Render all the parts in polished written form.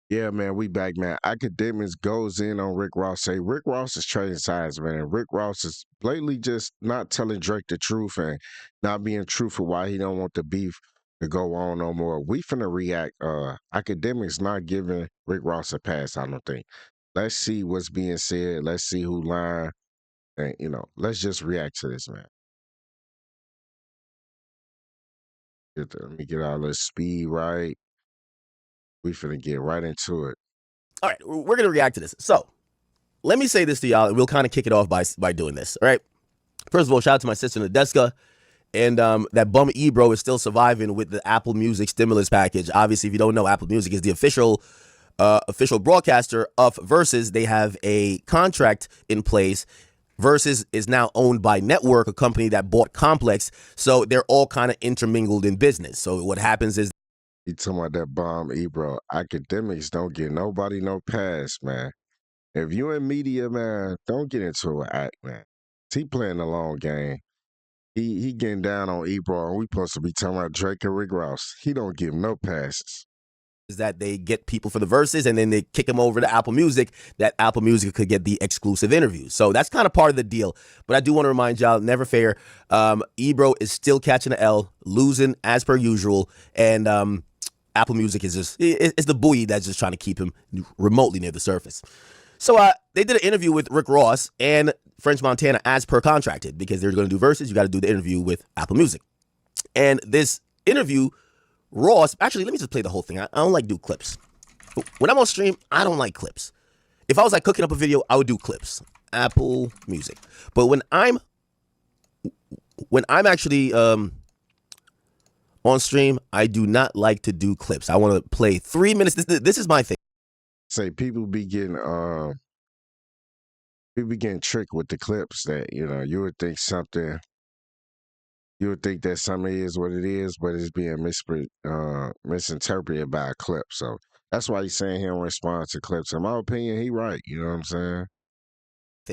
Yeah, man, we back, man. Academics goes in on Rick Ross. Say Rick Ross is trading sides, man. And Rick Ross is blatantly just not telling Drake the truth and not being truthful why he don't want the beef to go on no more. We finna react. Academics not giving Rick Ross a pass, I don't think. Let's see what's being said. Let's see who lying. And let's just react to this, man. Let me get all this speed right. We finna get right into it. All right, we're gonna react to this. So let me say this to y'all, and we'll kind of kick it off by doing this. All right. First of all, shout out to my sister Nadeska. And that bum Ebro is still surviving with the Apple Music stimulus package. Obviously, if you don't know, Apple Music is the official broadcaster of Verzuz. They have a contract in place. Verzuz is now owned by Network, a company that bought Complex. So they're all kind of intermingled in business. So what happens is You talking about that bomb, Ebro. Academics don't get nobody no pass, man. If you in media, man, don't get into an act, man. He playing the long game. He getting down on Ebro, and we supposed to be talking about Drake and Rick Ross. He don't give no passes. that they get people for the verses and then they kick them over to Apple Music, that Apple Music could get the exclusive interviews. So that's kind of part of the deal. But I do want to remind y'all, never fair. Ebro is still catching the L, losing as per usual. And Apple Music is just, it's the buoy that's just trying to keep him remotely near the surface. So they did an interview with Rick Ross and French Montana as per contracted, because they're going to do verses. You got to do the interview with Apple Music. And this interview, Ross, actually, let me just play the whole thing. I don't like do clips. When I'm on stream, I don't like clips. If I was like cooking up a video, I would do clips. Apple Music. But when I'm actually on stream, I do not like to do clips. I want to play 3 minutes. This is my thing. Say people be getting tricked with the clips that you would think something. You would think that something is what it is, but it's being misinterpreted by a clip. So that's why he's saying he don't respond to clips. In my opinion, he right. You know what I'm saying?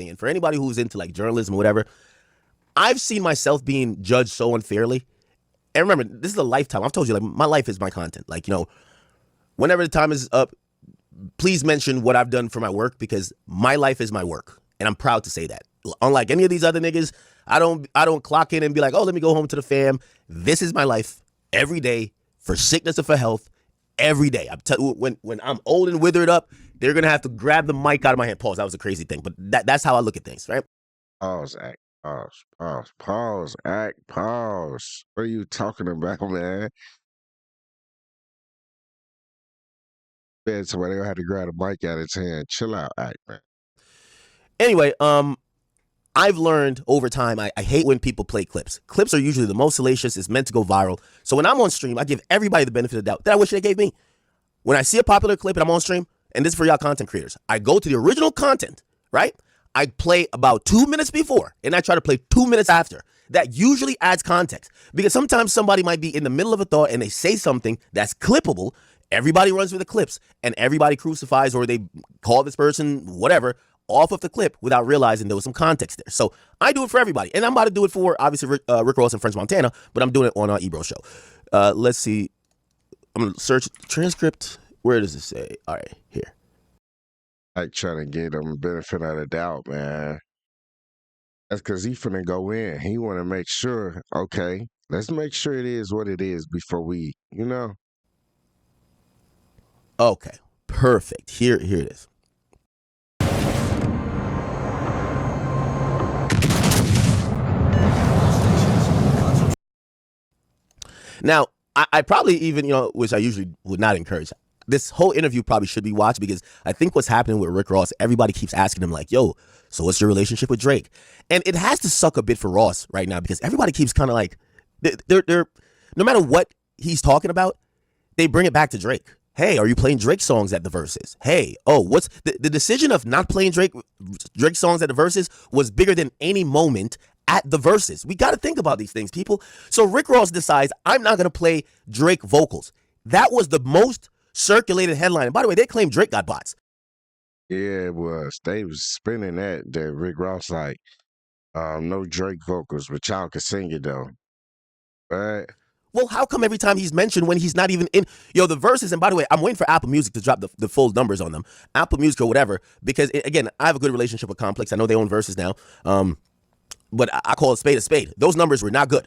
And for anybody who's into like journalism or whatever, I've seen myself being judged so unfairly. And remember, this is a lifetime. I've told you, like, my life is my content. Like, whenever the time is up, please mention what I've done for my work, because my life is my work. And I'm proud to say that. Unlike any of these other niggas, I don't clock in and be like, oh, let me go home to the fam. This is my life every day, for sickness or for health, every day. When I'm old and withered up, they're gonna have to grab the mic out of my hand. Pause. That was a crazy thing, but that's how I look at things, right? Pause, act, pause, act, pause. What are you talking about, man? Man, somebody gonna have to grab the mic out of his hand. Chill out, act, man. Anyway, I've learned over time, I hate when people play clips. Clips are usually the most salacious. It's meant to go viral. So when I'm on stream, I give everybody the benefit of the doubt that I wish they gave me. When I see a popular clip and I'm on stream, and this is for y'all content creators, I go to the original content, right? I play about 2 minutes before, and I try to play 2 minutes after. That usually adds context, because sometimes somebody might be in the middle of a thought and they say something that's clippable. Everybody runs with the clips, and everybody crucifies, or they call this person whatever off of the clip without realizing there was some context there. So I do it for everybody, and I'm about to do it for obviously Rick Ross and French Montana, but I'm doing it on our Ebro show. Let's see. I'm gonna search transcript. Where does it say? All right, here. Like trying to get him benefit of the doubt, man. That's because he finna go in. He want to make sure. Okay, let's make sure it is what it is before we. Okay, perfect. Here it is. Now, I probably even, which I usually would not encourage, this whole interview probably should be watched, because I think what's happening with Rick Ross, everybody keeps asking him like, yo, so what's your relationship with Drake? And it has to suck a bit for Ross right now, because everybody keeps kind of like, they're no matter what he's talking about, they bring it back to Drake. Hey, are you playing Drake songs at the Verses? Hey, what's the decision of not playing Drake songs at the Verses was bigger than any moment at the Verses. We got to think about these things, people. So Rick Ross decides, I'm not going to play Drake vocals. That was the most circulated headline. And by the way, they claim Drake got bots. Yeah, it was. They was spinning that Rick Ross like, no Drake vocals, but y'all can sing it though. Right? Well, how come every time he's mentioned when he's not even in? Yo, the verses, and by the way, I'm waiting for Apple Music to drop the full numbers on them. Apple Music or whatever, because, again, I have a good relationship with Complex. I know they own Verzuz now, but I call it spade a spade. Those numbers were not good.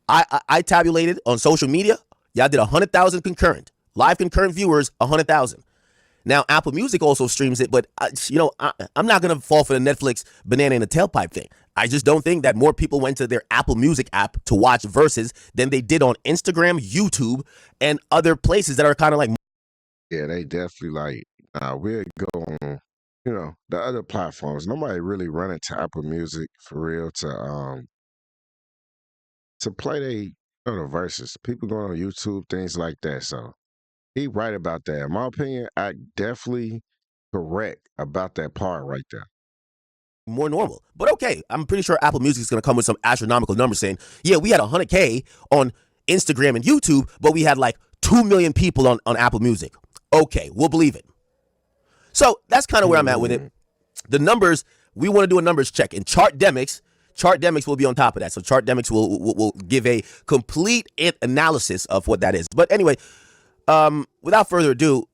I tabulated on social media. Y'all did 100,000 concurrent. Live concurrent viewers, 100,000. Now, Apple Music also streams it, but, I'm not going to fall for the Netflix banana in a tailpipe thing. I just don't think that more people went to their Apple Music app to watch Verzuz than they did on Instagram, YouTube, and other places that are kind of like. Yeah, they definitely like, we'll go on, the other platforms. Nobody really running to Apple Music for real to play the Verzuz. People going on YouTube, things like that. So he right about that. In my opinion, I definitely correct about that part right there. More normal. But okay, I'm pretty sure Apple Music is going to come with some astronomical numbers saying, yeah, we had 100K on Instagram and YouTube, but we had like 2 million people on Apple Music. Okay, we'll believe it. So that's kind of where I'm at with it. The numbers, we want to do a numbers check. And Chartdemics will be on top of that. So Chartdemics will give a complete analysis of what that is. But anyway, without further ado,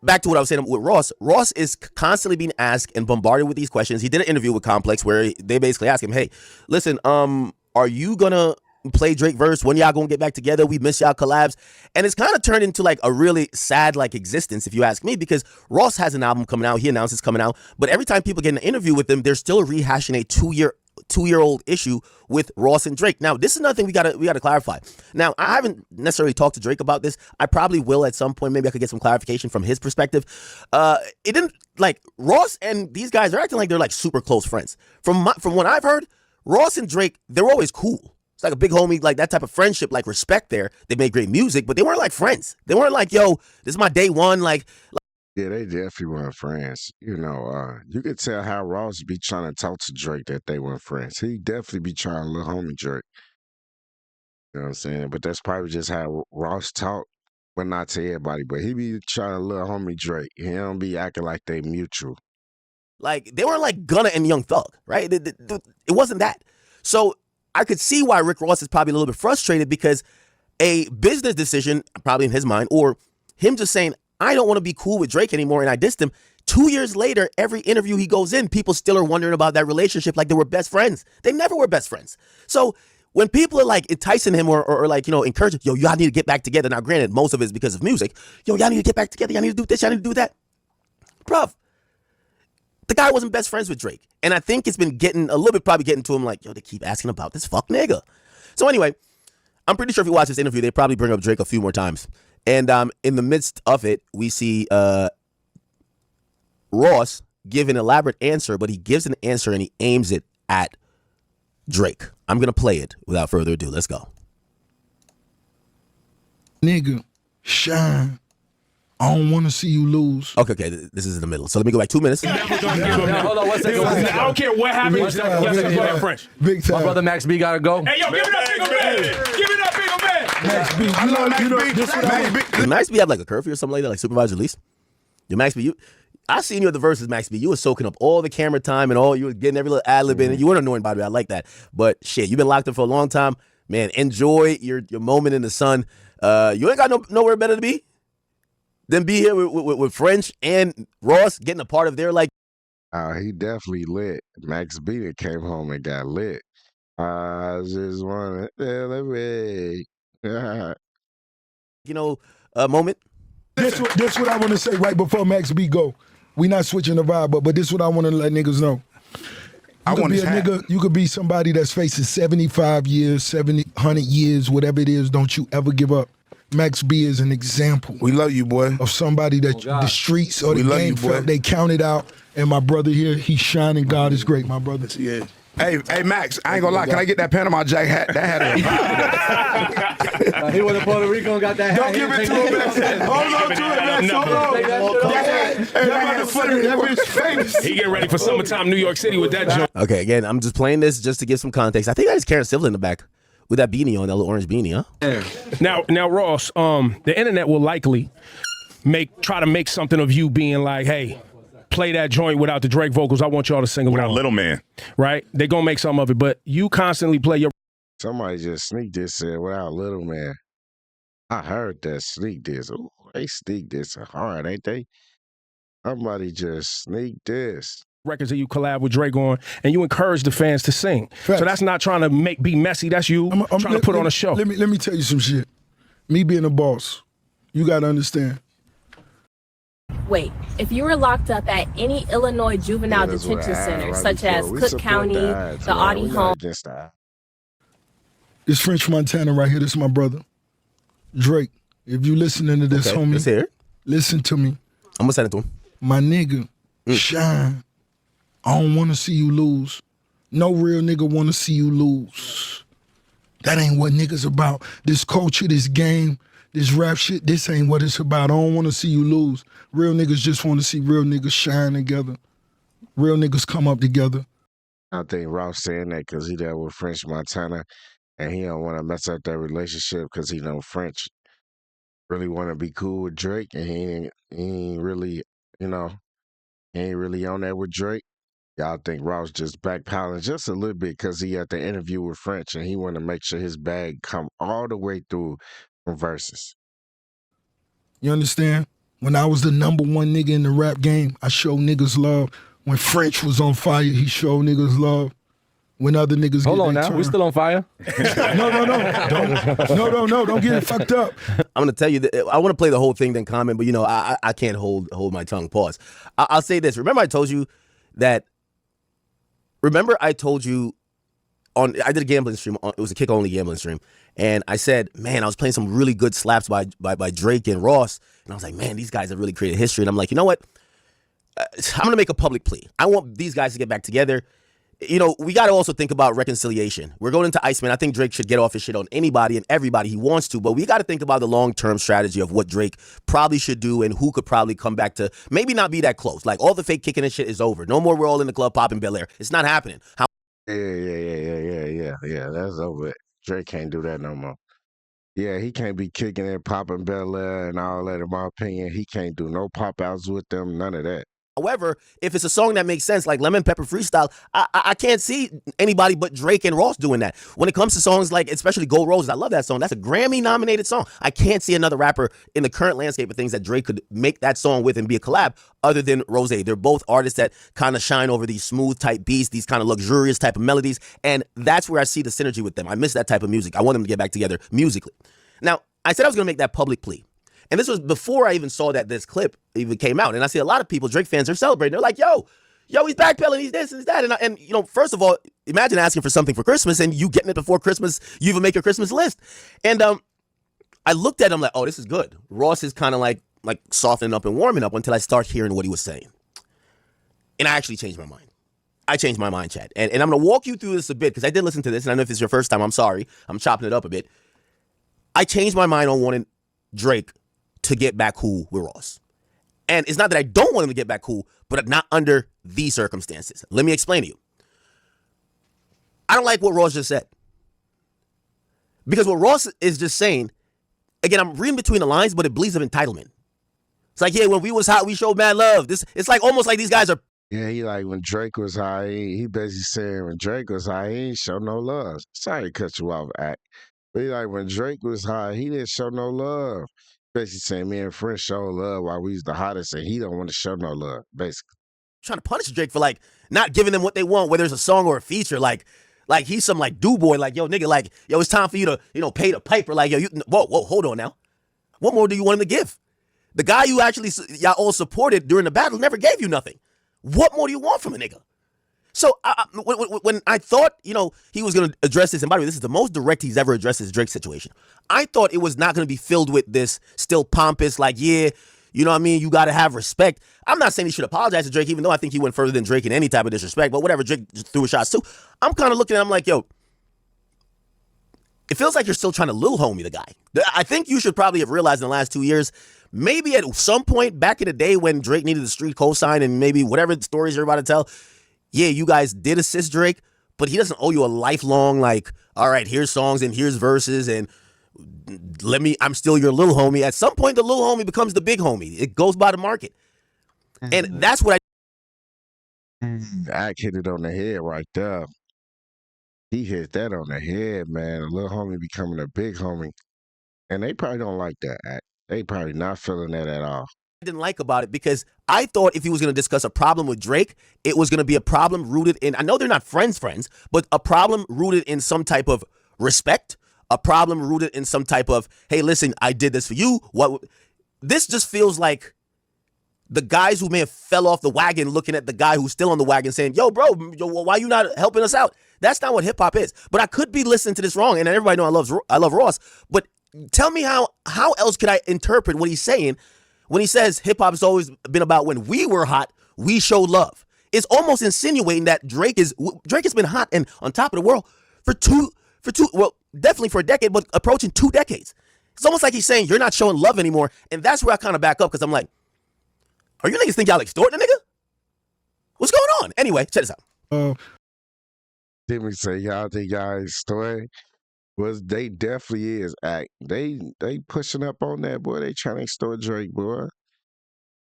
back to what I was saying with Ross. Ross is constantly being asked and bombarded with these questions. He did an interview with Complex where they basically asked him, hey, listen, are you going to play Drake verse? When y'all going to get back together? We miss y'all collabs. And it's kind of turned into like a really sad like existence, if you ask me, because Ross has an album coming out. He announced it's coming out. But every time people get an interview with him, they're still rehashing a two-year-old issue with Ross and Drake. Now, this is another thing we gotta clarify. Now, I haven't necessarily talked to Drake about this. I probably will at some point. Maybe I could get some clarification from his perspective. It didn't, like, Ross and these guys are acting like they're like super close friends. From what I've heard, Ross and Drake, they're always cool. It's like a big homie, like that type of friendship, like respect there. They made great music, but they weren't like friends. They weren't like, yo, this is my day one, like. Yeah, they definitely weren't friends. You could tell how Ross be trying to talk to Drake that they weren't friends. He definitely be trying to little homie Drake. You know what I'm saying? But that's probably just how Ross talk, but not to everybody. But he be trying to little homie Drake. He don't be acting like they mutual. Like, they weren't like Gunna and Young Thug, right? It wasn't that. So I could see why Rick Ross is probably a little bit frustrated, because a business decision, probably in his mind, or him just saying, I don't want to be cool with Drake anymore, and I dissed him. 2 years later, every interview he goes in, people still are wondering about that relationship like they were best friends. They never were best friends. So when people are like enticing him or like, encouraging, yo, y'all need to get back together. Now, granted, most of it is because of music. Yo, y'all need to get back together. Y'all need to do this. Y'all need to do that. Bruv, the guy wasn't best friends with Drake. And I think it's been probably getting to him like, yo, they keep asking about this fuck nigga. So anyway, I'm pretty sure if you watch this interview, they probably bring up Drake a few more times. And in the midst of it, we see Ross give an elaborate answer, but he gives an answer and he aims it at Drake. I'm going to play it without further ado. Let's go. Nigga, shine. I don't want to see you lose. Okay, this is in the middle. So let me go back 2 minutes. Hold on, 1 second. I don't care what happens. Go ahead, French. Big time. My brother Max B gotta go. Hey, yo, give it up, big man. Give it up, big man. Max B. I love Max B. Did Max B have like a curfew or something like that, like supervised release? Did Max B, I seen you at the Verzuz, Max B. You were soaking up all the camera time and you were getting every little ad lib in it. You weren't annoying, by the way. I like that. But shit, you've been locked up for a long time. Man, enjoy your moment in the sun. You ain't got nowhere better to be than be here with French and Ross getting a part of their like. He definitely lit. Max B that came home and got lit. I just want to celebrate. Moment. This what I want to say right before Max B go. We not switching the vibe, but this what I want to let niggas know. You could be somebody that's facing 75 years, 100 years, whatever it is. Don't you ever give up. Max B is an example. We love you, boy. Of somebody that the streets or the game felt they counted out. And my brother here, he's shining. God is great, my brother. Yeah. Hey, Max, I ain't gonna lie. Can I get that Panama Jack hat? That hat. He went to Puerto Rico and got that hat. Don't give it to him, Max. Hold on to it, Max. Hold on. That bitch famous. He getting ready for summertime New York City with that joint. Okay, again, I'm just playing this just to give some context. I think that is Karen Civil in the back with that beanie on, that little orange beanie, huh? Now, Ross, the internet will likely try to make something of you being like, hey, play that joint without the Drake vocals. I want y'all to sing along. Without Little Man. Right? They're going to make something of it, but you constantly play your Somebody just sneak this said without little man. I heard that sneak this. Ooh, they sneak this hard, ain't they? Somebody just sneak this. Records that you collab with Drake on, and you encourage the fans to sing. Facts. So that's not trying to be messy. That's you trying to put on a show. Let me tell you some shit. Me being a boss, you got to understand. Wait, if you were locked up at any Illinois juvenile detention center, such as Cook County, the Audi Home. This French Montana right here, this is my brother. Drake, if you listening to this, homie, let's hear it. Listen to me. I'm gonna send it to him. My nigga, shine. I don't want to see you lose. No real nigga want to see you lose. That ain't what niggas about. This culture, this game, this rap shit, this ain't what it's about. I don't want to see you lose. Real niggas just want to see real niggas shine together. Real niggas come up together. I think Ross saying that because he there with French Montana, and he don't want to mess up that relationship because he know French really want to be cool with Drake, and he ain't really, he ain't really on that with Drake. Y'all think Ross just backpedaling just a little bit because he had the interview with French, and he want to make sure his bag come all the way through from Verzuz. You understand? When I was the number one nigga in the rap game, I showed niggas love. When French was on fire, he showed niggas love. When other niggas Hold on now, we still on fire? No, don't get it fucked up. I'm gonna tell you that I want to play the whole thing, then comment, but I can't hold my tongue. Pause. I'll say this. Remember I told you I did a gambling stream. It was a kick only gambling stream, and I said, man, I was playing some really good slaps by Drake and Ross, and I was like, man, these guys have really created history. And I'm like, you know what? I'm gonna make a public plea. I want these guys to get back together. We got to also think about reconciliation. We're going into Iceman. I think Drake should get off his shit on anybody and everybody he wants to, but we got to think about the long-term strategy of what Drake probably should do and who could probably come back to maybe not be that close. Like, all the fake kicking and shit is over. No more we're all in the club popping Bel Air. It's not happening. Yeah. That's over. Drake can't do that no more. Yeah, he can't be kicking and popping Bel Air and all that, in my opinion. He can't do no pop-outs with them, none of that. However, if it's a song that makes sense, like Lemon Pepper Freestyle, I can't see anybody but Drake and Ross doing that. When it comes to songs like, especially Gold Roses, I love that song. That's a Grammy-nominated song. I can't see another rapper in the current landscape of things that Drake could make that song with and be a collab other than Rose. They're both artists that kind of shine over these smooth-type beats, these kind of luxurious type of melodies, and that's where I see the synergy with them. I miss that type of music. I want them to get back together musically. Now, I said I was going to make that public plea. And this was before I even saw that this clip even came out. And I see a lot of people, Drake fans, are celebrating. They're like, yo, he's backpedaling, he's this and that. And first of all, imagine asking for something for Christmas and you getting it before Christmas. You even make your Christmas list. And I looked at him like, oh, this is good. Ross is kind of like softening up and warming up until I start hearing what he was saying. And I actually changed my mind. I changed my mind, Chad. And I'm going to walk you through this a bit because I did listen to this. And I know if it's your first time, I'm sorry. I'm chopping it up a bit. I changed my mind on wanting Drake to get back cool with Ross. And it's not that I don't want him to get back cool, but not under these circumstances. Let me explain to you. I don't like what Ross just said. Because what Ross is just saying, again, I'm reading between the lines, but it bleeds of entitlement. It's like, yeah, when we was hot, we showed mad love. It's like almost like these guys are. Yeah, he like when Drake was high, he basically saying when Drake was high, he ain't show no love. Sorry to cut you off, Act. But he like when Drake was high, he didn't show no love. Basically saying me and French show love while we was the hottest and he don't want to show no love, basically. Trying to punish Drake for not giving them what they want, whether it's a song or a feature. Like he's some do boy, yo, nigga, it's time for you to pay the piper. Whoa, hold on now. What more do you want him to give? The guy you y'all all supported during the battle never gave you nothing. What more do you want from a nigga? So when I thought, he was going to address this, and by the way, this is the most direct he's ever addressed his Drake situation. I thought it was not going to be filled with this still pompous, you know what I mean? You got to have respect. I'm not saying he should apologize to Drake, even though I think he went further than Drake in any type of disrespect, but whatever, Drake just threw his shots too. I'm kind of looking at him like, yo, it feels like you're still trying to little homie the guy. I think you should probably have realized in the last 2 years, maybe at some point back in the day when Drake needed the street cosign and maybe whatever stories you're about to tell, yeah, you guys did assist Drake, but he doesn't owe you a lifelong, all right, here's songs and here's verses and I'm still your little homie. At some point, the little homie becomes the big homie. It goes by the market. And that's what I hit it on the head right there. He hit that on the head, man. A little homie becoming a big homie. And they probably don't like that act. They probably not feeling that at all. Didn't like about it because I thought if he was going to discuss a problem with Drake, it was going to be a problem rooted in, I know they're not friends, but a problem rooted in some type of respect, a problem rooted in some type of, hey, listen, I did this for you. This just feels like the guys who may have fell off the wagon looking at the guy who's still on the wagon saying, yo, bro, why you not helping us out? That's not what hip hop is. But I could be listening to this wrong, and everybody know I love Ross, but tell me how else could I interpret what he's saying when he says hip hop has always been about when we were hot, we showed love. It's almost insinuating that Drake has been hot and on top of the world for definitely for a decade, but approaching 2 decades. It's almost like he's saying you're not showing love anymore, and that's where I kind of back up because I'm like, are you niggas think y'all extorting a nigga? What's going on? Anyway, check this out. Didn't we say y'all think y'all extorting? Was they definitely is act. They pushing up on that, boy. They trying to extort Drake, boy.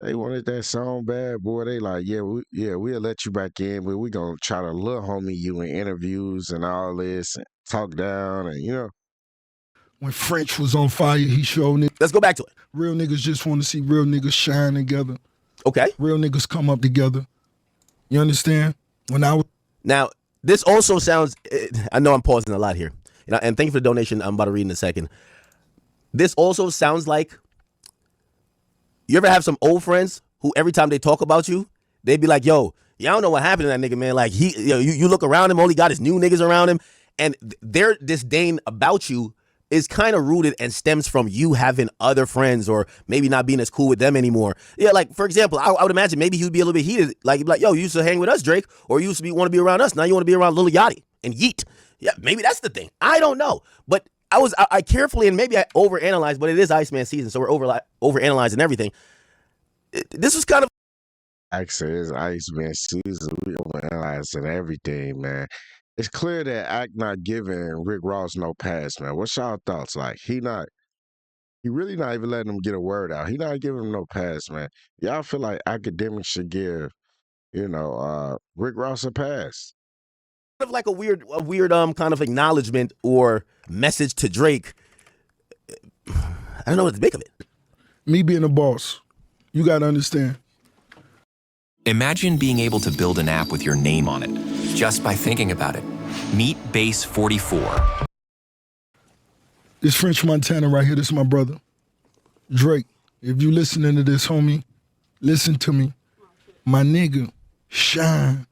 They wanted that song bad, boy. They like, we'll let you back in, but we gonna try to little homie you in interviews and all this and talk down and When French was on fire, he showed niggas. Let's go back to it. Real niggas just want to see real niggas shine together. Okay. Real niggas come up together. You understand? Now, this also sounds, I know I'm pausing a lot here. And thank you for the donation I'm about to read in a second. This also sounds like, you ever have some old friends who every time they talk about you, they'd be like, yo, y'all don't know what happened to that nigga, man. Like, you look around him, all he got is new niggas around him. And their disdain about you is kind of rooted and stems from you having other friends or maybe not being as cool with them anymore. Yeah, like, for example, I would imagine maybe he would be a little bit heated. Like, he'd be like, yo, you used to hang with us, Drake, or you used to want to be around us. Now you want to be around Lil Yachty and Yeet. Yeah, maybe that's the thing. I don't know. But I carefully, and maybe I overanalyzed, but it is Iceman season, so we're overanalyzing everything. This was kind of. Actually, it's Iceman season. We overanalyzing everything, man. It's clear that Act not giving Rick Ross no pass, man. What's y'all thoughts? Like, he really not even letting him get a word out. He not giving him no pass, man. Y'all feel like Akademiks should give, Rick Ross a pass? Kind of like a weird kind of acknowledgement or message to Drake. I don't know what to make of it. Me being a boss, you got to understand. Imagine being able to build an app with your name on it, just by thinking about it. Meet Base 44. This French Montana right here, this is my brother. Drake, if you listening to this, homie, listen to me. My nigga, shine.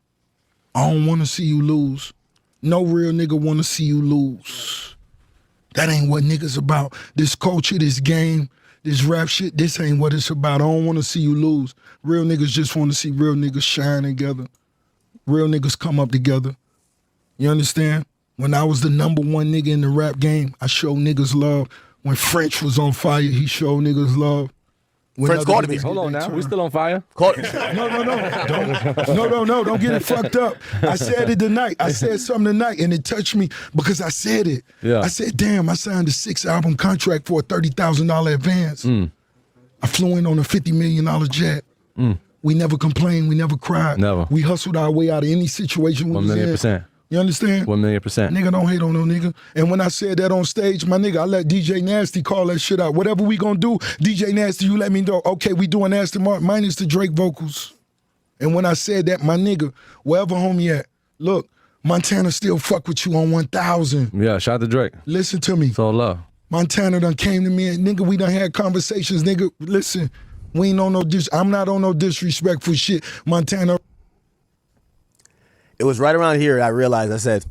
I don't want to see you lose. No real nigga want to see you lose. That ain't what niggas about. This culture, this game, this rap shit, this ain't what it's about. I don't want to see you lose. Real niggas just want to see real niggas shine together. Real niggas come up together. You understand? When I was the #1 nigga in the rap game, I showed niggas love. When French was on fire, he showed niggas love. French called me. Hold on now. We still on fire? No. Don't get it fucked up. I said it tonight. I said something tonight, and it touched me because I said it. Yeah. I said, damn, I signed a 6-album contract for a $30,000 advance. I flew in on a $50 million jet. We never complained. We never cried. Never. We hustled our way out of any situation we was in. 1,000,000%. You understand? 1,000,000%. Nigga don't hate on no nigga. And when I said that on stage, my nigga, I let DJ Nasty call that shit out. Whatever we gonna do, DJ Nasty, you let me know. Okay, we doing Nasty Mark minus the Drake vocals. And when I said that, my nigga, wherever homie at, look, Montana still fuck with you on 1,000. Yeah, shout out to Drake. Listen to me. It's all love. Montana done came to me and nigga, we done had conversations, nigga. Listen, we ain't on no I'm not on no disrespectful shit. Montana. It was right around here I realized, I said,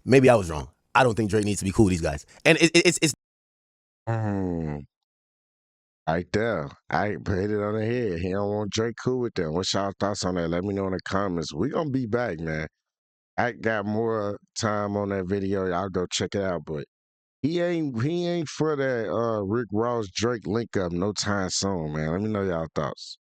maybe I was wrong. I don't think Drake needs to be cool with these guys. And it's right there. I hit it on the head. He don't want Drake cool with them. What's y'all thoughts on that? Let me know in the comments. We gonna be back, man. I got more time on that video. Y'all go check it out. But he ain't for that Rick Ross Drake link up no time soon, man. Let me know y'all thoughts.